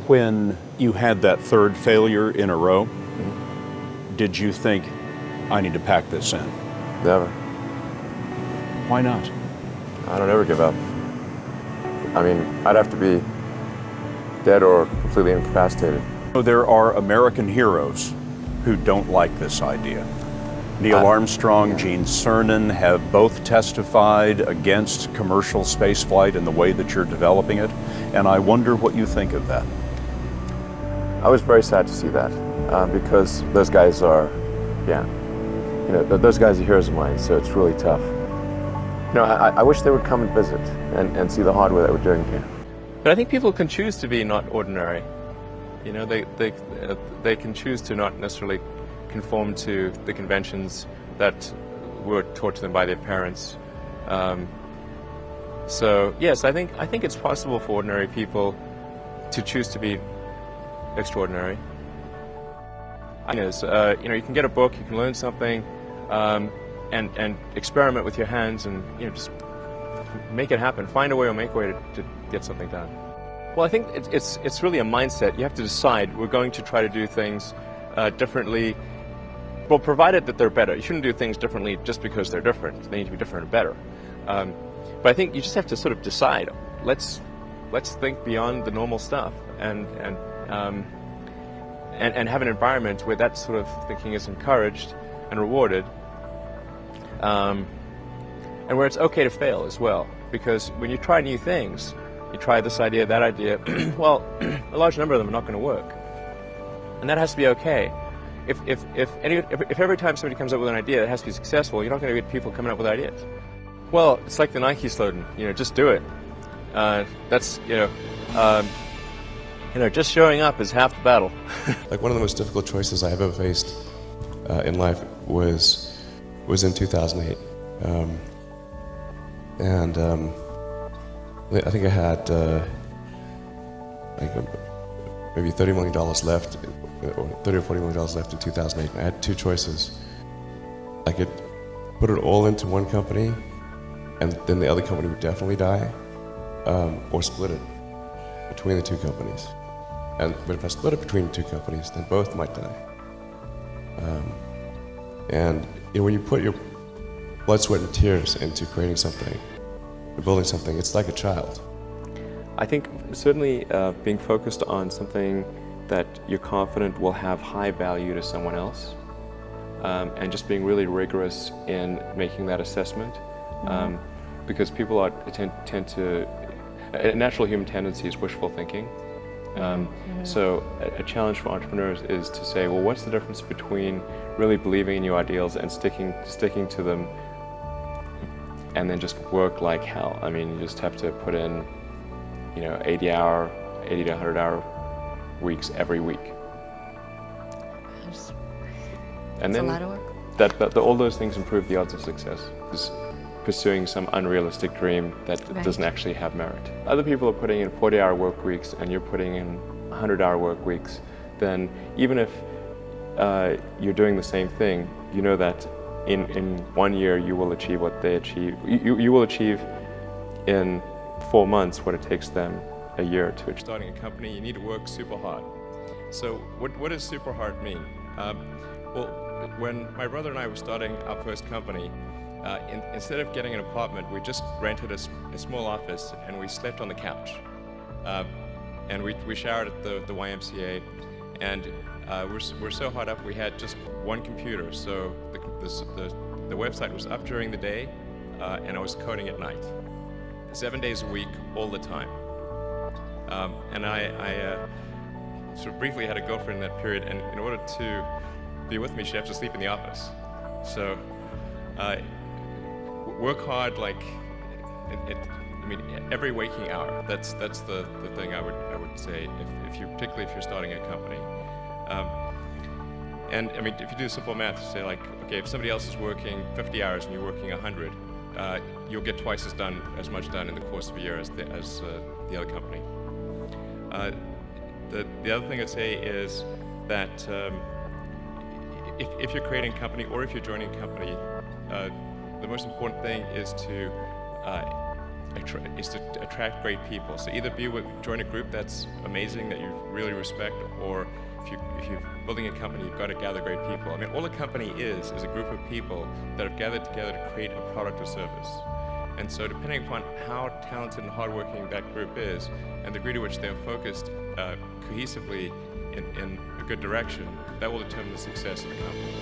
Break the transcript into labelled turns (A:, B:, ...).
A: When you had that third failure in a row, did you think, I need to pack this in?
B: Never.
A: Why not?
B: I don't ever give up. I mean, I'd have to be dead or completely incapacitated.
A: There are American heroes who don't like this idea. Neil Armstrong, Gene Cernan have both testified against commercial spaceflight and the way that you're developing it, and I wonder what you think of that.
B: I was very sad to see that because those guys are, those guys are heroes of mine, so it's really tough. I wish they would come and visit and see the hardware that we're doing here.
C: But I think people can choose to be not ordinary. They can choose to not necessarily conform to the conventions that were taught to them by their parents. So yes, I think it's possible for ordinary people to choose to be extraordinary. You can get a book, you can learn something, and experiment with your hands, and just make it happen. Find a way or make a way to get something done. Well, I think it's really a mindset. You have to decide, we're going to try to do things differently. Well, provided that they're better. You shouldn't do things differently just because they're different. They need to be different and better. But I think you just have to sort of decide. Let's think beyond the normal stuff and have an environment where that sort of thinking is encouraged and rewarded, and where it's okay to fail as well. Because when you try new things, you try this idea, that idea, well, a large number of them are not going to work, and that has to be okay. If every time somebody comes up with an idea that has to be successful, you're not going to get people coming up with ideas. Well, it's like the Nike slogan, just do it. Just showing up is half the battle.
D: Like, one of the most difficult choices I have ever faced in life was in 2008. I think I had maybe $30 million left, or $30 or $40 million left in 2008. I had two choices. I could put it all into one company, and then the other company would definitely die, or split it between the two companies. But if I split it between the two companies, then both might die. When you put your blood, sweat, and tears into creating something, building something, it's like a child.
C: I think certainly being focused on something that you're confident will have high value to someone else, and just being really rigorous in making that assessment, because people tend to, a natural human tendency is wishful thinking. So a challenge for entrepreneurs is to say, well, what's the difference between really believing in your ideals and sticking to them, and then just work like hell? I mean, you just have to put in 80 to 100 hour weeks every week. And then
E: a lot of work.
C: All those things improve the odds of success. Pursuing some unrealistic dream that doesn't actually have merit. Other people are putting in 40-hour work weeks and you're putting in 100-hour work weeks, then even if you're doing the same thing, you know that in 1 year you will achieve what they achieve. You will achieve in 4 months what it takes them a year to achieve. Starting a company, you need to work super hard. So what does super hard mean? Well, when my brother and I were starting our first company, instead of getting an apartment, we just rented a small office and we slept on the couch. And we showered at the YMCA, and we're so hot up we had just one computer. So the website was up during the day, and I was coding at night, 7 days a week, all the time. And I sort of briefly had a girlfriend in that period, and in order to be with me, she'd have to sleep in the office. So work hard, every waking hour. That's the thing I would say, particularly if you're starting a company. And I mean, if you do simple math, you say okay, if somebody else is working 50 hours and you're working 100, you'll get twice as much done in the course of a year as the other company. The other thing I'd say is that if you're creating a company or if you're joining a company, the most important thing is to
E: to attract great people. So either join a group that's amazing, that you really respect, or if you're building a company, you've got to gather great people. I mean, all a company is a group of people that have gathered together to create a product or service. And so depending upon how talented and hardworking that group is, and the degree to which they're focused cohesively in a good direction, that will determine the success of the company.